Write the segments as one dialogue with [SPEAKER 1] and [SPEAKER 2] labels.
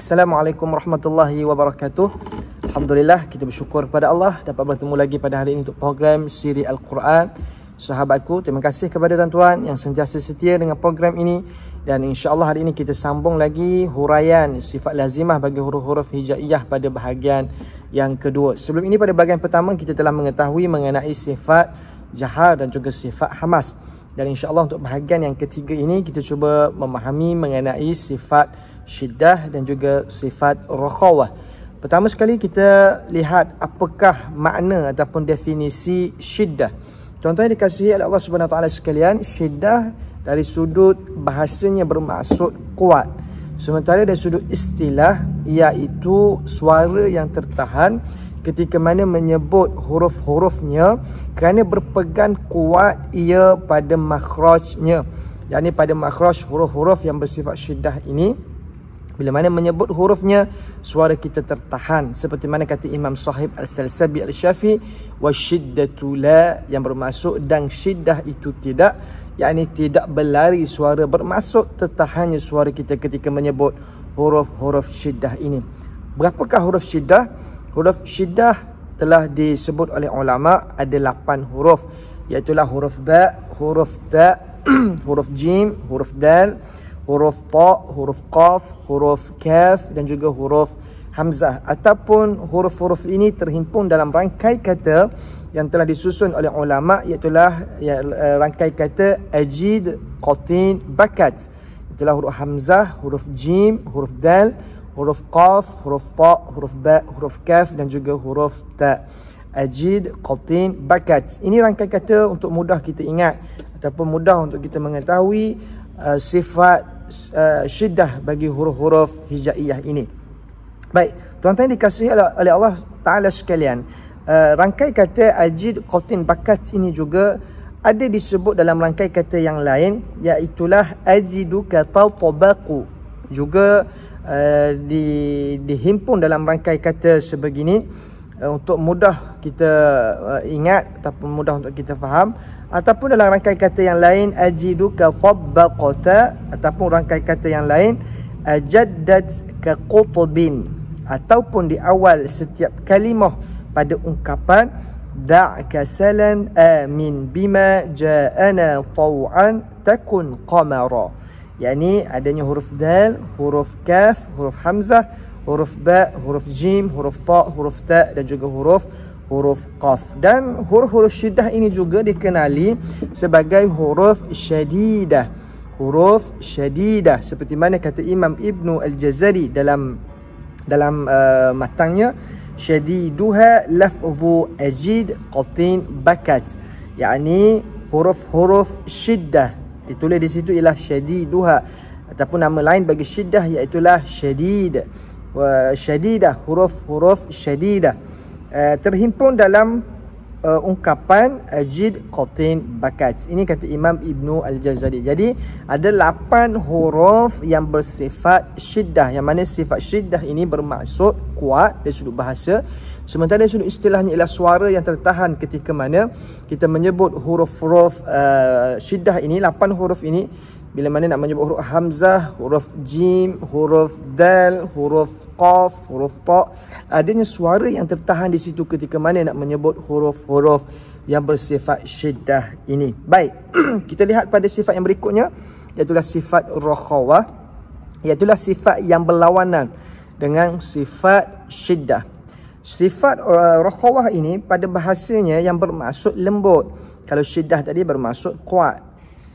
[SPEAKER 1] Assalamualaikum warahmatullahi wabarakatuh. Alhamdulillah, kita bersyukur kepada Allah dapat bertemu lagi pada hari ini untuk program Siri Al-Quran. Sahabatku, terima kasih kepada tuan-tuan yang sentiasa setia dengan program ini. Dan insya-Allah hari ini kita sambung lagi huraian sifat lazimah bagi huruf-huruf hijaiyah pada bahagian yang kedua. Sebelum ini pada bahagian pertama kita telah mengetahui mengenai sifat jahar dan juga sifat hamas. Dan insya-Allah untuk bahagian yang ketiga ini kita cuba memahami mengenai sifat syiddah dan juga sifat rakhawah. Pertama sekali kita lihat apakah makna ataupun definisi syiddah. Tuan-tuan dikasihi oleh Allah Subhanahu Wa Taala sekalian, syiddah dari sudut bahasanya bermaksud kuat. Sementara dari sudut istilah iaitu suara yang tertahan ketika mana menyebut huruf-hurufnya kerana berpegang kuat ia pada makhrajnya. Yakni pada makhraj huruf-huruf yang bersifat syiddah ini, bila mana menyebut hurufnya suara kita tertahan, seperti mana kata Imam Sahib Al-Salsabi Al-Syafi, wasyiddatu la, yang bermaksud dan syiddah itu tidak, yakni tidak berlari suara, bermaksud tertahannya suara kita ketika menyebut huruf-huruf syiddah ini. Berapakah huruf syiddah? Huruf syiddah telah disebut oleh ulama ada 8 huruf, iaitu huruf ba, huruf ta, huruf jim, huruf dal, huruf ta, huruf qaf, huruf kaf dan juga huruf hamzah. Ataupun huruf-huruf ini terhimpun dalam rangkai kata yang telah disusun oleh ulama, iaitu rangkai kata ajid, qatin, bakat. Itulah huruf hamzah, huruf jim, huruf dal, huruf qaf, huruf ta, huruf ba, huruf kaf dan juga huruf ta. Ajid, qatin, bakat. Ini rangkai kata untuk mudah kita ingat ataupun mudah untuk kita mengetahui sifat syiddah bagi huruf-huruf hijaiyah ini. Baik, tuan-tuan dikasihi oleh Allah Ta'ala sekalian, rangkai kata ajid, qatin, bakat ini juga ada disebut dalam rangkai kata yang lain, iaitulah ajiduka tatabaqu, juga dihimpun dalam rangkai kata sebegini untuk mudah kita ingat ataupun mudah untuk kita faham. Ataupun dalam rangkai kata yang lain ajiduka tabbaqata, ataupun rangkai kata yang lain ajaddat ka qutbin, ataupun di awal setiap kalimah pada ungkapan da'ka salan amin bima ja'ana taw'an takun qamara, yakni adanya huruf dal, huruf kaf, huruf hamzah, huruf ba, huruf jim, huruf ta, huruf ta dan juga huruf qaf. Dan huruf-huruf syiddah ini juga dikenali sebagai huruf syadidah. Huruf syadidah seperti mana kata Imam Ibnu Al-Jazari dalam matangnya, syadiduha lafzu ajid qatin bakat, yakni huruf-huruf syiddah ditulis di situ ialah syadiduha, ataupun nama lain bagi syiddah iaitulah syadid wa syadidah, huruf-huruf syadidah terhimpun dalam ungkapan ajid, qatin, bakat. Ini kata Imam Ibnu Al-Jazari. Jadi ada 8 huruf yang bersifat syiddah, yang mana sifat syiddah ini bermaksud kuat dari sudut bahasa, sementara dari sudut istilahnya ialah suara yang tertahan ketika mana kita menyebut huruf-huruf syiddah ini, 8 huruf ini. Bila mana nak menyebut huruf hamzah, huruf jim, huruf dal, huruf qaf, huruf ta, adanya suara yang tertahan di situ ketika mana nak menyebut huruf-huruf yang bersifat syiddah ini. Baik, kita lihat pada sifat yang berikutnya, iaitu sifat rakhawah, iaitu sifat yang berlawanan dengan sifat syiddah. Sifat rakhawah ini pada bahasanya yang bermaksud lembut. Kalau syiddah tadi bermaksud kuat,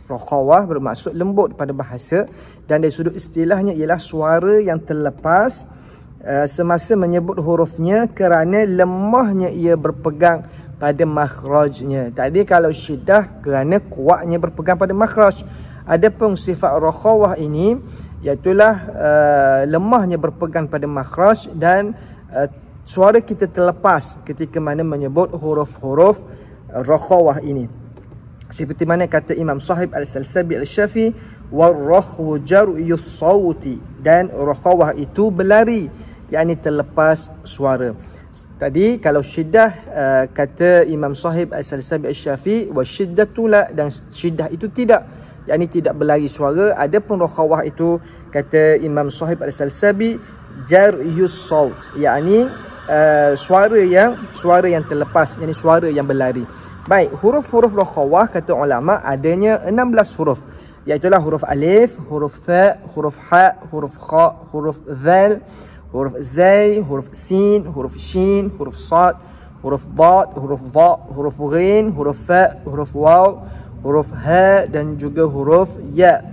[SPEAKER 1] rakhawah bermaksud lembut pada bahasa, dan dari sudut istilahnya ialah suara yang terlepas semasa menyebut hurufnya kerana lemahnya ia berpegang pada makhrajnya. Tadi kalau syiddah kerana kuatnya berpegang pada makhraj. Adapun sifat rakhawah ini iaitulah lemahnya berpegang pada makhraj dan suara kita terlepas ketika mana menyebut huruf-huruf rakhawah ini. Seperti mana kata Imam Sahib Al-Salsabi Al-Syafi, warrakhwu jar'yus sawti, dan rakhawah itu berlari, yakni terlepas suara. Tadi kalau syiddah kata Imam Sahib Al-Salsabi Al-Syafi, wasyiddatu la, dan syiddah itu tidak, yakni tidak berlari suara. Adapun rakhawah itu kata Imam Sahib Al-Salsabi jaryus saut, yakni suara yang terlepas, yakni suara yang berlari. Baik, huruf-huruf rakhawah kata ulama adanya 16 huruf, iaitulah huruf alif, huruf fa, huruf ha, huruf kha, huruf dhal, huruf zai, huruf sin, huruf shin, huruf sad, huruf dad, huruf dha, huruf ghin, huruf fa, huruf waw, huruf ha dan juga huruf ya,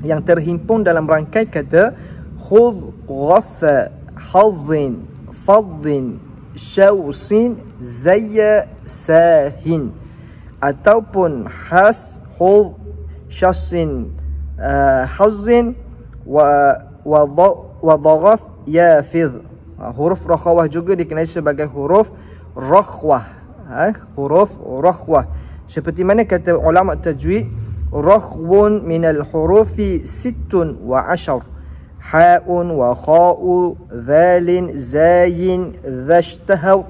[SPEAKER 1] yang terhimpun dalam rangkai kata khudh, ghaffa, hadzin, faddin, syausin, zayya, sahin, ataupun has, khudh, syasin, hazzin, wa dhaghaf, yafidh. Huruf rakhawah juga dikenali sebagai huruf rakhwah, huruf rakhwah. Seperti mana kata ulama tajwid, rakhwun minal hurufi 16 ha'un wa kha'u, dhalin, zayin, dhashtahaw,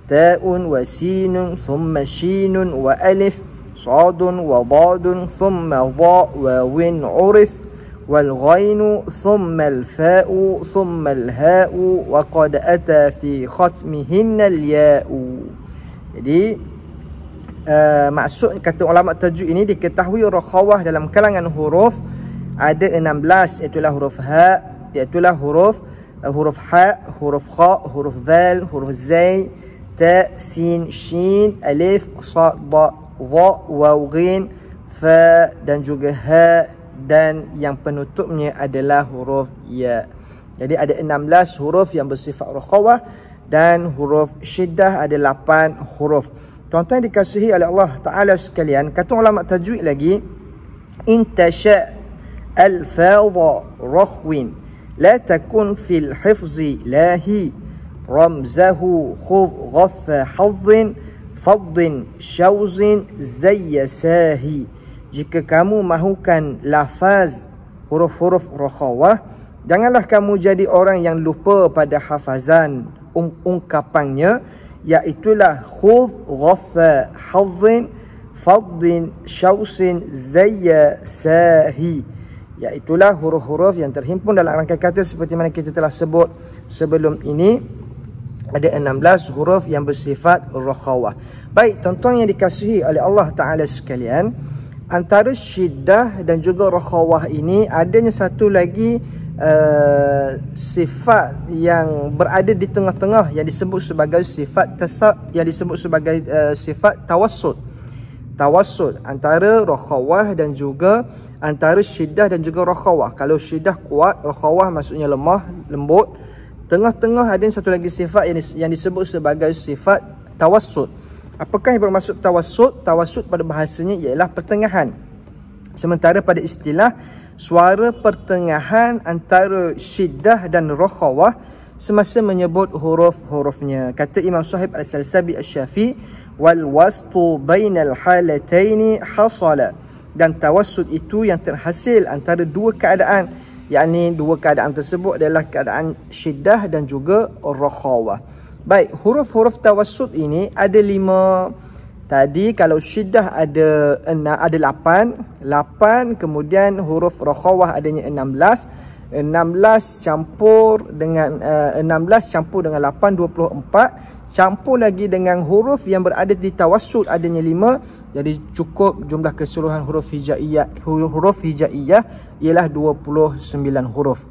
[SPEAKER 1] ta'un wa sinun, thumma shinun wa alif, sadun wa dadun, thumma dha wa win urif, wal ghainu, thumma al fa'u, thumma al ha'u, wa qad ata fi khatmihinna al ya'u. Jadi maksud kata ulama tajwid ini, diketahui rakhawah dalam kalangan huruf ada 16, iaitu huruf ha, iaitu huruf ha, huruf kha, huruf dhal, huruf zai, ta, sin, shin, alif, sad, dha, waw, ghin, fa dan juga ha, dan yang penutupnya adalah huruf ya. Jadi ada 16 huruf yang bersifat rakhawah dan huruf syiddah ada 8 huruf. Tuan-tuan dikasihi oleh Allah Ta'ala sekalian, kata ulama tajwid lagi, intasha al-fadha rakhwin la takun fil hifzi lahi, ramzahu khudh, ghaffa, hadzin, faddin, syauzin, zayya, sahi. Jika kamu mahukan lafaz huruf-huruf rakhawah, janganlah kamu jadi orang yang lupa pada hafazan ungkapannya, iaitulah khudh, ghaffa, hadzin, faddin, syausin, zayya, sahi. Iaitulah huruf-huruf yang terhimpun dalam rangkai kata seperti mana kita telah sebut sebelum ini. Ada 16 huruf yang bersifat rakhawah. Baik, tuan-tuan yang dikasihi oleh Allah Ta'ala sekalian, antara syiddah dan juga rakhawah ini adanya satu lagi sifat yang berada di tengah-tengah yang disebut sebagai sifat sifat tawassut. Tawassut antara rakhawah dan juga antara syiddah dan juga rakhawah. Kalau syiddah kuat, rakhawah maksudnya lemah, lembut. Tengah-tengah ada satu lagi sifat yang disebut sebagai sifat tawassut. Apakah yang bermaksud tawassut? Tawassut pada bahasanya ialah pertengahan. Sementara pada istilah, suara pertengahan antara syiddah dan rakhawah semasa menyebut huruf-hurufnya. Kata Imam Sahib Al-Salsabi Al-Syafi, wal wastu bainal halataini hasala. Dan tawassut itu yang terhasil antara dua keadaan, yakni dua keadaan tersebut adalah keadaan syiddah dan juga rakhawah. Baik, huruf-huruf tawassut ini ada 5. Tadi kalau syiddah ada 8, kemudian huruf rakhawah adanya 16 campur dengan 8 24, campur lagi dengan huruf yang berada di tawassut adanya 5, jadi cukup jumlah keseluruhan huruf hijaiyah ialah 29 huruf.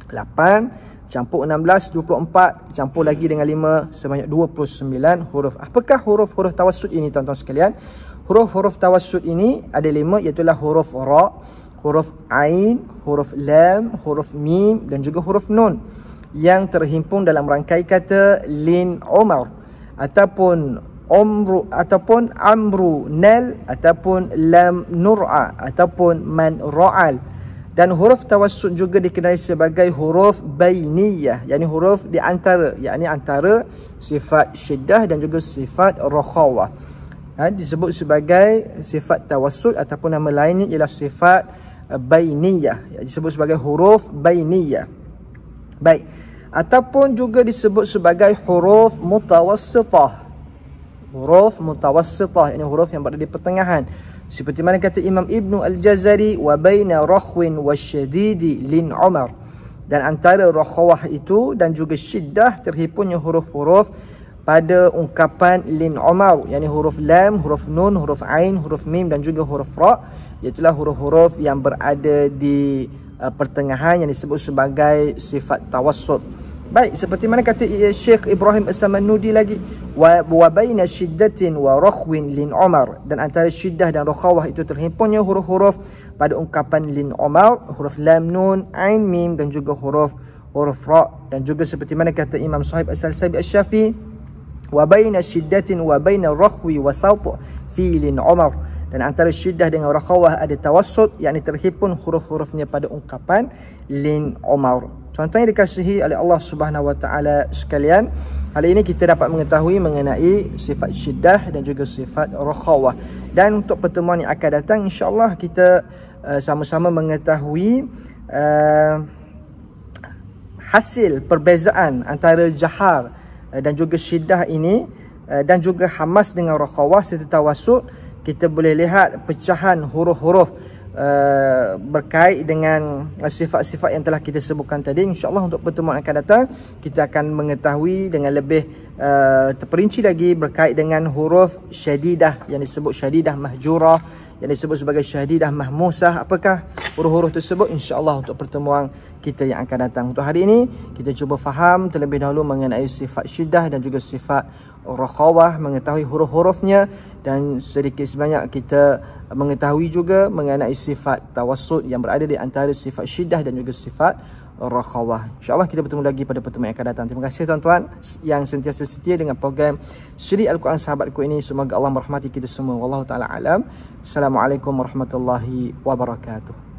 [SPEAKER 1] 8 campur 16, 24, campur lagi dengan 5, sebanyak 29 huruf. Apakah huruf-huruf tawassut ini, tuan-tuan sekalian? Huruf-huruf tawassut ini ada 5, iaitu huruf ra, huruf ain, huruf lam, huruf mim dan juga huruf nun, yang terhimpun dalam rangkai kata lin umar, ataupun amru nal, ataupun lam nur'a, ataupun man ra'al. Dan huruf tawassut juga dikenali sebagai huruf bainiyah, yakni huruf di antara, yakni antara sifat syiddah dan juga sifat rakhawah. Disebut sebagai sifat tawassut ataupun nama lainnya ialah sifat bainiyah, disebut sebagai huruf bainiyah. Baik, ataupun juga disebut sebagai huruf mutawassitah. Huruf mutawassitah, ini huruf yang berada di pertengahan. Seperti mana kata Imam Ibnu Al-Jazari, wa baina rakhwin wasyadidi lin umar. Dan antara rakhawah itu dan juga syiddah terhimpunnya huruf-huruf pada ungkapan lin umar, yakni huruf lam, huruf nun, huruf ain, huruf mim dan juga huruf ra, iaitu huruf-huruf yang berada di pertengahan yang disebut sebagai sifat tawassut. Baik, seperti mana kata Syekh Ibrahim As-Samanudi lagi, wa baina syiddatin wa rakhwin lin umar, dan antara syiddah dan rakhawah itu terhimpunnya huruf-huruf pada ungkapan lin umar, huruf lam, nun, ain, mim dan juga huruf ra. Dan juga seperti mana kata Imam Sahib As-Salsabi Asy-Syafi'i, wa baina syiddatin wa baina rakhwi wa sawt fi lin umar, dan antara syiddah dengan rakhawah ada tawassut, yakni terhimpun huruf-hurufnya pada ungkapan lin umar. Contohnya dikasihi oleh Allah Subhanahu Wa Taala sekalian, hari ini kita dapat mengetahui mengenai sifat syiddah dan juga sifat rakhawah. Dan untuk pertemuan yang akan datang, insya-Allah kita sama-sama mengetahui hasil perbezaan antara jahar dan juga syiddah ini dan juga hamas dengan rakhawah serta tawassut. Kita boleh lihat pecahan huruf-huruf berkait dengan sifat-sifat yang telah kita sebutkan tadi. InsyaAllah untuk pertemuan akan datang kita akan mengetahui dengan lebih terperinci lagi berkait dengan huruf syadidah yang disebut syadidah mahjurah, yang disebut sebagai syadidah mahmusah. Apakah huruf-huruf tersebut? InsyaAllah untuk pertemuan kita yang akan datang. Untuk hari ini kita cuba faham terlebih dahulu mengenai sifat syiddah dan juga sifat rakhawah, mengetahui huruf-hurufnya, dan sedikit sebanyak kita mengetahui juga mengenai sifat tawassut yang berada di antara sifat syiddah dan juga sifat rakhawah. InsyaAllah kita bertemu lagi pada pertemuan yang akan datang. Terima kasih tuan-tuan yang sentiasa setia dengan program Siri Al-Quran Sahabatku ini. Semoga Allah merahmati kita semua. Wallahu ta'ala alam. Assalamualaikum warahmatullahi wabarakatuh.